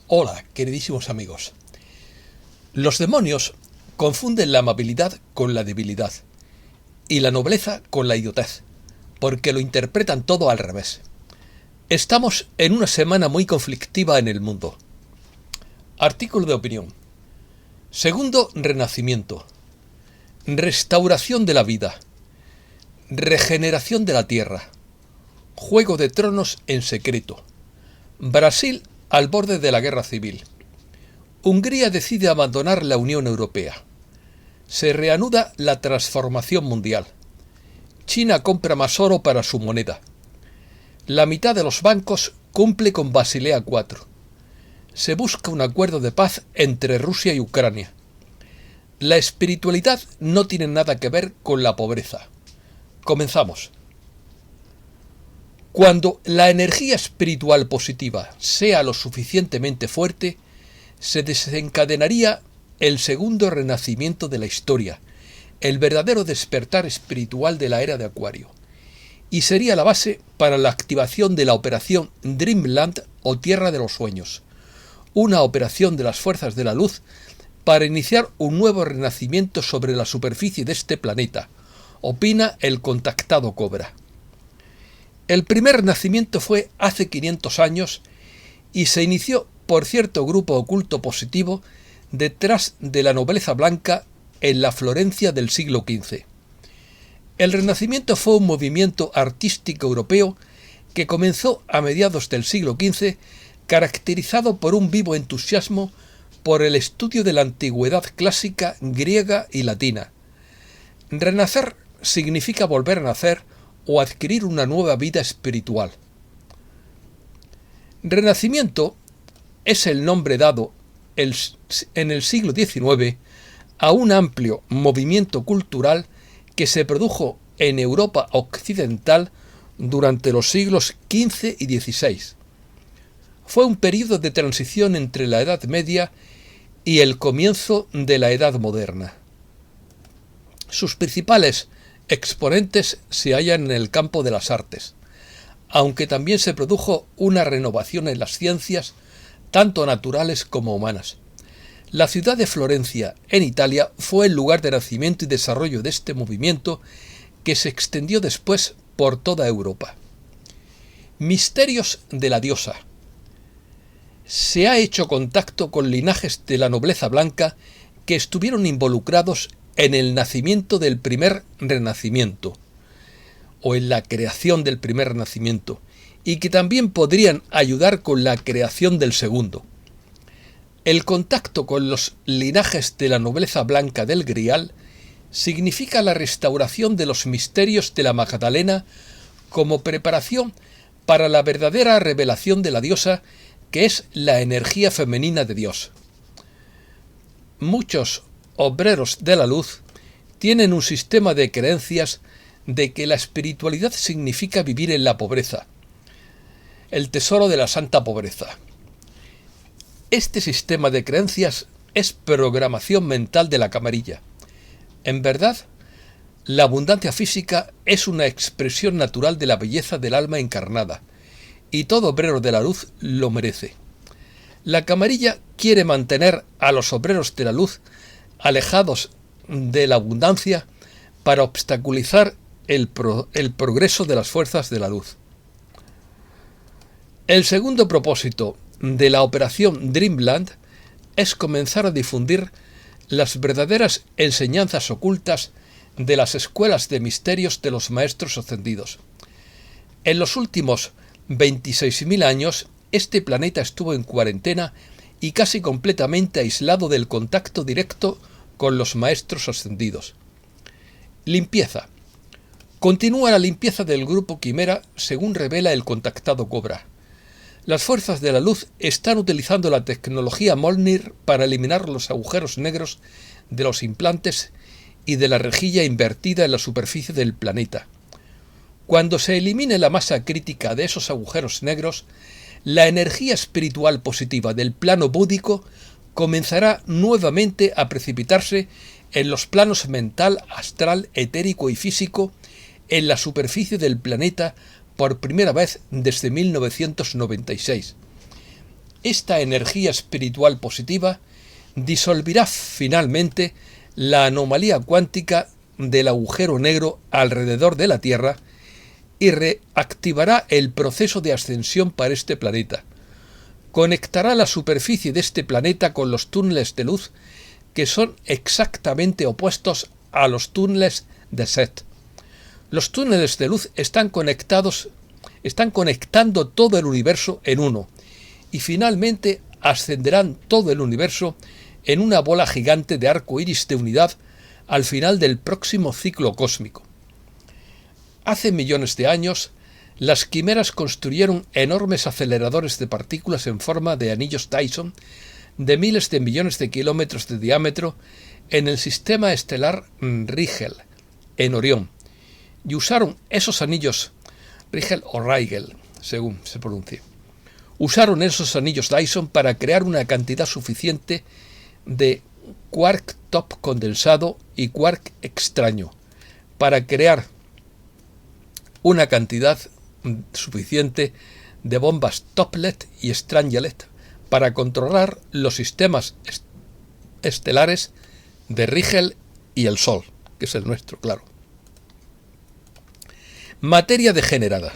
Hola, queridísimos amigos. Los demonios confunden la amabilidad con la debilidad y la nobleza con la idiotez, porque lo interpretan todo al revés. Estamos en una semana muy conflictiva en el mundo. Artículo de opinión. Segundo renacimiento. Restauración de la vida. Regeneración de la tierra. Juego de Tronos en secreto. Brasil al borde de la guerra civil. Hungría decide abandonar la Unión Europea. Se reanuda la transformación mundial. China compra más oro para su moneda. La mitad de los bancos cumple con Basilea IV. Se busca un acuerdo de paz entre Rusia y Ucrania. La espiritualidad no tiene nada que ver con la pobreza. Comenzamos. Cuando la energía espiritual positiva sea lo suficientemente fuerte, se desencadenaría el segundo renacimiento de la historia, el verdadero despertar espiritual de la era de Acuario, y sería la base para la activación de la operación Dreamland o Tierra de los Sueños, una operación de las fuerzas de la luz para iniciar un nuevo renacimiento sobre la superficie de este planeta, opina el contactado Cobra. El primer nacimiento fue hace 500 años y se inició por cierto grupo oculto positivo detrás de la nobleza blanca en la Florencia del siglo XV. El Renacimiento fue un movimiento artístico europeo que comenzó a mediados del siglo XV, caracterizado por un vivo entusiasmo por el estudio de la antigüedad clásica griega y latina. Renacer significa volver a nacer o adquirir una nueva vida espiritual. Renacimiento es el nombre dado en el siglo XIX a un amplio movimiento cultural que se produjo en Europa occidental durante los siglos XV y XVI. Fue un período de transición entre la Edad Media y el comienzo de la Edad Moderna. Sus principales exponentes se hallan en el campo de las artes, aunque también se produjo una renovación en las ciencias, tanto naturales como humanas. La ciudad de Florencia, en Italia, fue el lugar de nacimiento y desarrollo de este movimiento que se extendió después por toda Europa. Misterios de la diosa. Se ha hecho contacto con linajes de la nobleza blanca que estuvieron involucrados en el nacimiento del primer renacimiento, o en la creación del primer renacimiento, y que también podrían ayudar con la creación del segundo. El contacto con los linajes de la nobleza blanca del Grial significa la restauración de los misterios de la Magdalena como preparación para la verdadera revelación de la diosa, que es la energía femenina de Dios. Muchos obreros de la luz tienen un sistema de creencias de que la espiritualidad significa vivir en la pobreza, el tesoro de la santa pobreza. Este sistema de creencias es programación mental de la camarilla. En verdad, la abundancia física es una expresión natural de la belleza del alma encarnada, y todo obrero de la luz lo merece. La camarilla quiere mantener a los obreros de la luz alejados de la abundancia para obstaculizar el progreso de las fuerzas de la luz. El segundo propósito de la operación Dreamland es comenzar a difundir las verdaderas enseñanzas ocultas de las escuelas de misterios de los maestros ascendidos. En los últimos 26.000 años, este planeta estuvo en cuarentena y casi completamente aislado del contacto directo con los maestros ascendidos. Limpieza. Continúa la limpieza del grupo Quimera, según revela el contactado Cobra. Las fuerzas de la luz están utilizando la tecnología Molnir para eliminar los agujeros negros de los implantes y de la rejilla invertida en la superficie del planeta. Cuando se elimine la masa crítica de esos agujeros negros, la energía espiritual positiva del plano búdico comenzará nuevamente a precipitarse en los planos mental, astral, etérico y físico en la superficie del planeta por primera vez desde 1996. Esta energía espiritual positiva disolverá finalmente la anomalía cuántica del agujero negro alrededor de la Tierra y reactivará el proceso de ascensión para este planeta. Conectará la superficie de este planeta con los túneles de luz que son exactamente opuestos a los túneles de Set. Los túneles de luz están conectando todo el universo en uno y finalmente ascenderán todo el universo en una bola gigante de arco iris de unidad al final del próximo ciclo cósmico. Hace millones de años, las quimeras construyeron enormes aceleradores de partículas en forma de anillos Dyson de miles de millones de kilómetros de diámetro en el sistema estelar Rigel, en Orión, y usaron esos anillos, Rigel o Rigel, según se pronuncie, usaron esos anillos Dyson para crear una cantidad suficiente de quark top condensado y quark extraño, para crear una cantidad suficiente de bombas Toplet y Strangelet para controlar los sistemas estelares de Rigel y el Sol, que es el nuestro, claro. Materia degenerada.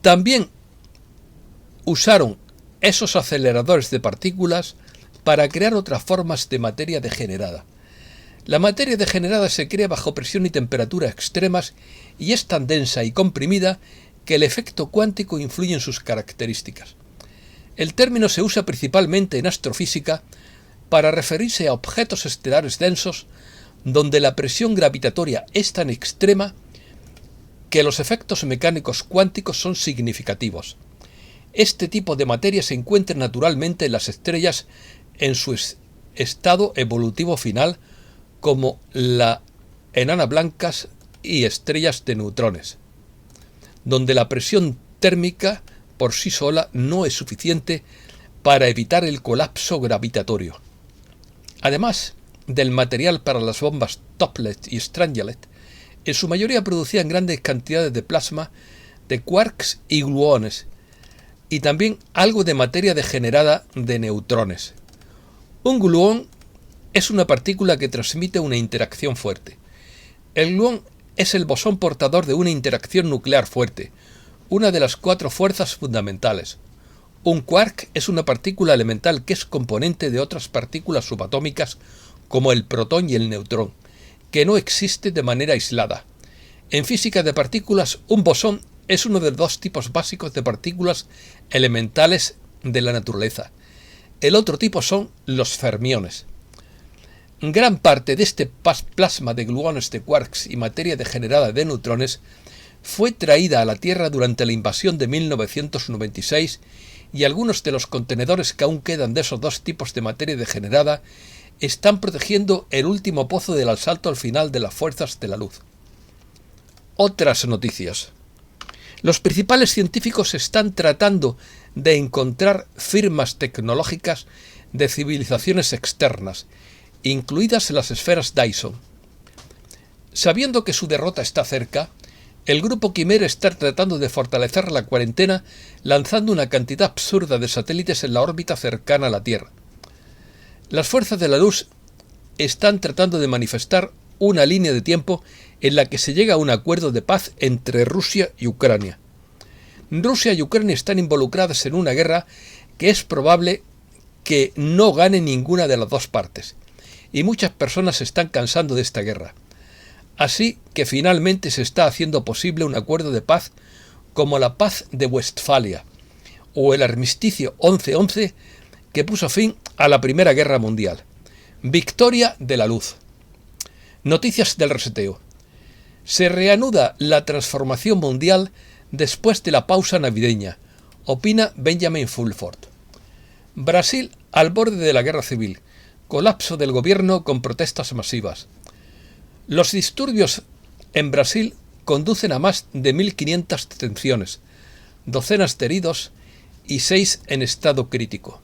También usaron esos aceleradores de partículas para crear otras formas de materia degenerada. La materia degenerada se crea bajo presión y temperatura extremas y es tan densa y comprimida que el efecto cuántico influye en sus características. El término se usa principalmente en astrofísica para referirse a objetos estelares densos donde la presión gravitatoria es tan extrema que los efectos mecánicos cuánticos son significativos. Este tipo de materia se encuentra naturalmente en las estrellas en su estado evolutivo final, como las enanas blancas y estrellas de neutrones, donde la presión térmica por sí sola no es suficiente para evitar el colapso gravitatorio. Además del material para las bombas Toplet y Strangelet, en su mayoría producían grandes cantidades de plasma, de quarks y gluones, y también algo de materia degenerada de neutrones. Un gluón es una partícula que transmite una interacción fuerte. El gluón es el bosón portador de una interacción nuclear fuerte, una de las 4 fuerzas fundamentales. Un quark es una partícula elemental que es componente de otras partículas subatómicas como el protón y el neutrón, que no existe de manera aislada. En física de partículas, un bosón es uno de 2 tipos básicos de partículas elementales de la naturaleza. El otro tipo son los fermiones. Gran parte de este plasma de gluones, de quarks y materia degenerada de neutrones fue traída a la Tierra durante la invasión de 1996 y algunos de los contenedores que aún quedan de esos 2 tipos de materia degenerada están protegiendo el último pozo del asalto al final de las fuerzas de la luz. Otras noticias. Los principales científicos están tratando de encontrar firmas tecnológicas de civilizaciones externas, incluidas las esferas Dyson. Sabiendo que su derrota está cerca, el grupo Quimera está tratando de fortalecer la cuarentena lanzando una cantidad absurda de satélites en la órbita cercana a la Tierra. Las fuerzas de la luz están tratando de manifestar una línea de tiempo en la que se llega a un acuerdo de paz entre Rusia y Ucrania. Rusia y Ucrania están involucradas en una guerra que es probable que no gane ninguna de las 2 partes, y muchas personas se están cansando de esta guerra. Así que finalmente se está haciendo posible un acuerdo de paz como la Paz de Westfalia o el armisticio 11-11 que puso fin a la Primera Guerra Mundial. Victoria de la luz. Noticias del reseteo. Se reanuda la transformación mundial después de la pausa navideña, opina Benjamin Fulford. Brasil al borde de la guerra civil. Colapso del gobierno con protestas masivas. Los disturbios en Brasil conducen a más de 1.500 detenciones, docenas de heridos y 6 en estado crítico.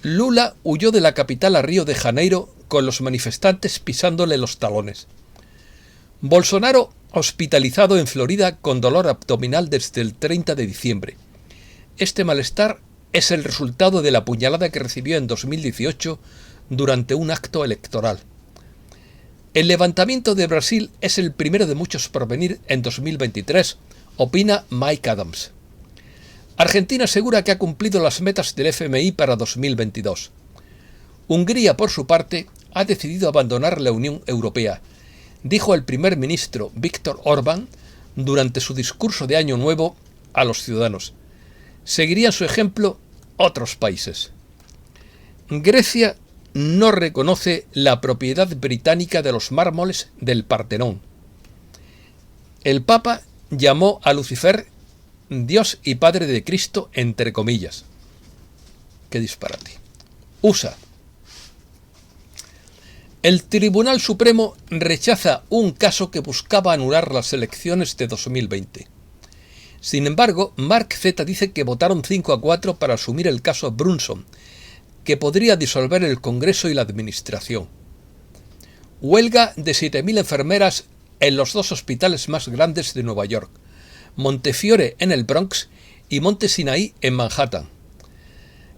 Lula huyó de la capital a Río de Janeiro con los manifestantes pisándole los talones. Bolsonaro hospitalizado en Florida con dolor abdominal desde el 30 de diciembre. Este malestar es el resultado de la puñalada que recibió en 2018 durante un acto electoral. El levantamiento de Brasil es el primero de muchos por venir en 2023, opina Mike Adams. Argentina asegura que ha cumplido las metas del FMI para 2022. Hungría, por su parte, ha decidido abandonar la Unión Europea, dijo el primer ministro Viktor Orbán durante su discurso de Año Nuevo a los ciudadanos. Seguirían su ejemplo otros países. Grecia no reconoce la propiedad británica de los mármoles del Partenón. El Papa llamó a Lucifer Dios y Padre de Cristo, entre comillas. ¡Qué disparate! USA. El Tribunal Supremo rechaza un caso que buscaba anular las elecciones de 2020. Sin embargo, Mark Z dice que votaron 5-4 para asumir el caso Brunson, que podría disolver el Congreso y la Administración. Huelga de 7.000 enfermeras en los dos hospitales más grandes de Nueva York, Montefiore en el Bronx y Monte Sinaí en Manhattan.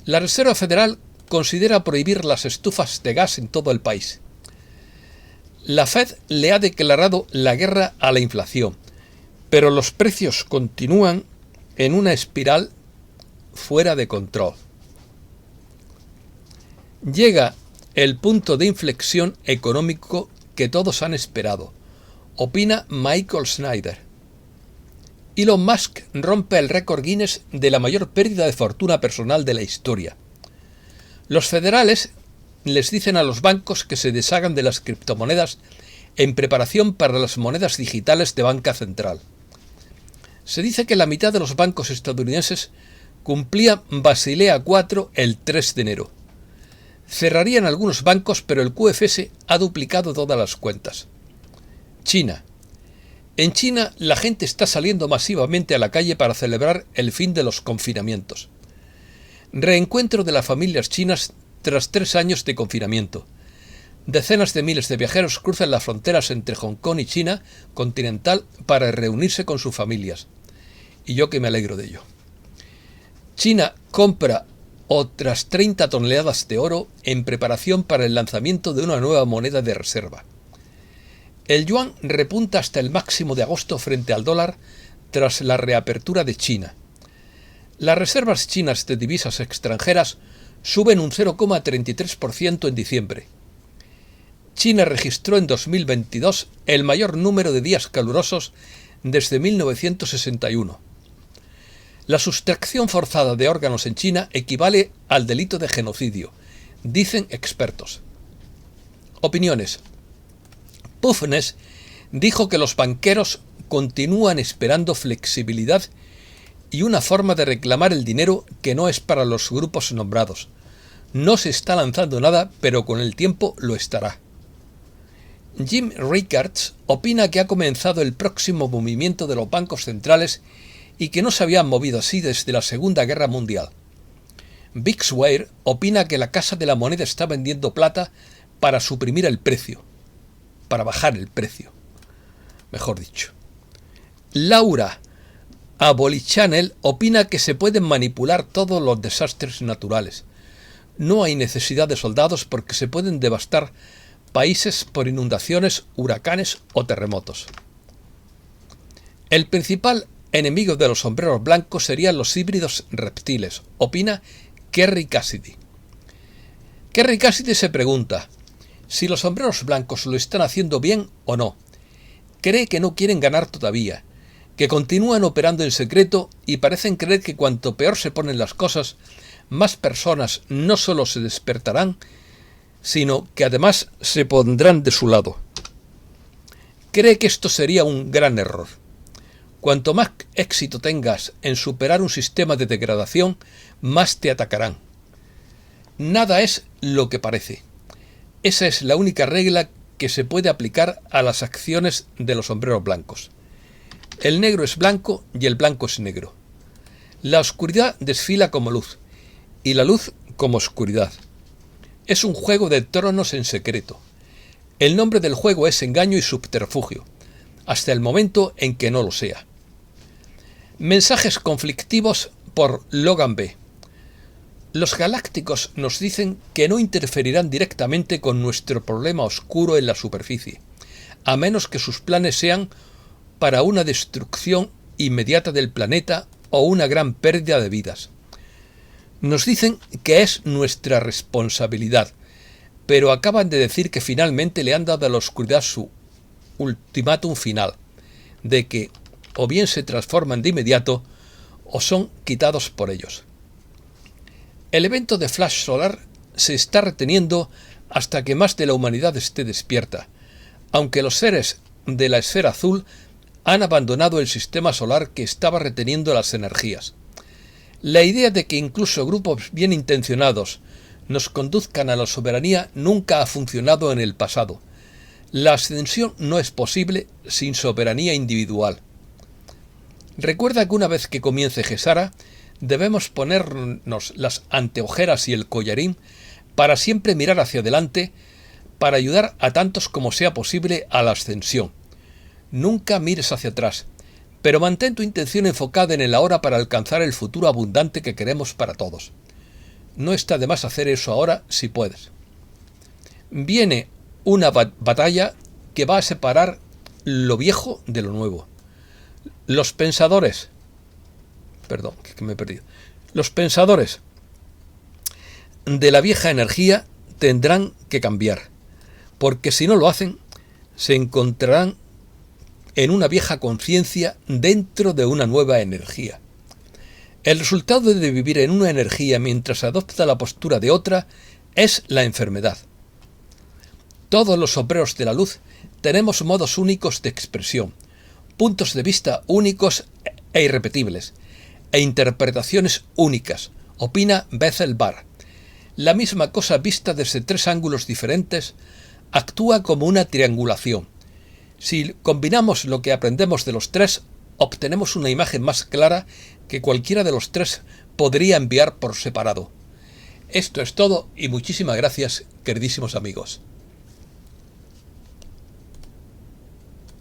La Reserva Federal considera prohibir las estufas de gas en todo el país. La Fed le ha declarado la guerra a la inflación, pero los precios continúan en una espiral fuera de control. Llega el punto de inflexión económico que todos han esperado, opina Michael Snyder. Elon Musk rompe el récord Guinness de la mayor pérdida de fortuna personal de la historia. Los federales les dicen a los bancos que se deshagan de las criptomonedas en preparación para las monedas digitales de banca central. Se dice que la mitad de los bancos estadounidenses cumplía Basilea IV el 3 de enero. Cerrarían algunos bancos, pero el QFS ha duplicado todas las cuentas. China. En China, la gente está saliendo masivamente a la calle para celebrar el fin de los confinamientos. Reencuentro de las familias chinas tras 3 años de confinamiento. Decenas de miles de viajeros cruzan las fronteras entre Hong Kong y China continental para reunirse con sus familias. Y yo que me alegro de ello. China compra otras 30 toneladas de oro en preparación para el lanzamiento de una nueva moneda de reserva. El yuan repunta hasta el máximo de agosto frente al dólar tras la reapertura de China. Las reservas chinas de divisas extranjeras suben un 0,33% en diciembre. China registró en 2022 el mayor número de días calurosos desde 1961. La sustracción forzada de órganos en China equivale al delito de genocidio, dicen expertos. Opiniones. Pufnes dijo que los banqueros continúan esperando flexibilidad y una forma de reclamar el dinero que no es para los grupos nombrados. No se está lanzando nada, pero con el tiempo lo estará. Jim Rickards opina que ha comenzado el próximo movimiento de los bancos centrales y que no se habían movido así desde la Segunda Guerra Mundial. Big Swire opina que la Casa de la Moneda está vendiendo plata para suprimir el precio, para bajar el precio, mejor dicho. Laura Abolichannel opina que se pueden manipular todos los desastres naturales. No hay necesidad de soldados porque se pueden devastar países por inundaciones, huracanes o terremotos. El principal enemigo de los sombreros blancos serían los híbridos reptiles, opina Kerry Cassidy. Kerry Cassidy se pregunta si los sombreros blancos lo están haciendo bien o no. Cree que no quieren ganar todavía, que continúan operando en secreto y parecen creer que cuanto peor se ponen las cosas, más personas no solo se despertarán, sino que además se pondrán de su lado. Cree que esto sería un gran error. Cuanto más éxito tengas en superar un sistema de degradación, más te atacarán. Nada es lo que parece. Esa es la única regla que se puede aplicar a las acciones de los sombreros blancos. El negro es blanco y el blanco es negro. La oscuridad desfila como luz y la luz como oscuridad. Es un juego de tronos en secreto. El nombre del juego es engaño y subterfugio, hasta el momento en que no lo sea. Mensajes conflictivos por Logan B. Los galácticos nos dicen que no interferirán directamente con nuestro problema oscuro en la superficie, a menos que sus planes sean para una destrucción inmediata del planeta o una gran pérdida de vidas. Nos dicen que es nuestra responsabilidad, pero acaban de decir que finalmente le han dado a la oscuridad su ultimátum final, de que o bien se transforman de inmediato o son quitados por ellos. El evento de flash solar se está reteniendo hasta que más de la humanidad esté despierta, aunque los seres de la esfera azul han abandonado el sistema solar que estaba reteniendo las energías. La idea de que incluso grupos bien intencionados nos conduzcan a la soberanía nunca ha funcionado en el pasado. La ascensión no es posible sin soberanía individual. Recuerda que una vez que comience Gesara, debemos ponernos las anteojeras y el collarín para siempre mirar hacia adelante, para ayudar a tantos como sea posible a la ascensión. Nunca mires hacia atrás, pero mantén tu intención enfocada en el ahora para alcanzar el futuro abundante que queremos para todos. No está de más hacer eso ahora si puedes. Viene una batalla que va a separar lo viejo de lo nuevo. Los pensadores de la vieja energía tendrán que cambiar, porque si no lo hacen, se encontrarán en una vieja conciencia dentro de una nueva energía. El resultado de vivir en una energía mientras adopta la postura de otra es la enfermedad. Todos los obreros de la luz tenemos modos únicos de expresión, puntos de vista únicos e irrepetibles, e interpretaciones únicas, opina Bethel Barr. La misma cosa vista desde tres ángulos diferentes actúa como una triangulación. Si combinamos lo que aprendemos de los tres, obtenemos una imagen más clara que cualquiera de los tres podría enviar por separado. Esto es todo y muchísimas gracias, queridísimos amigos.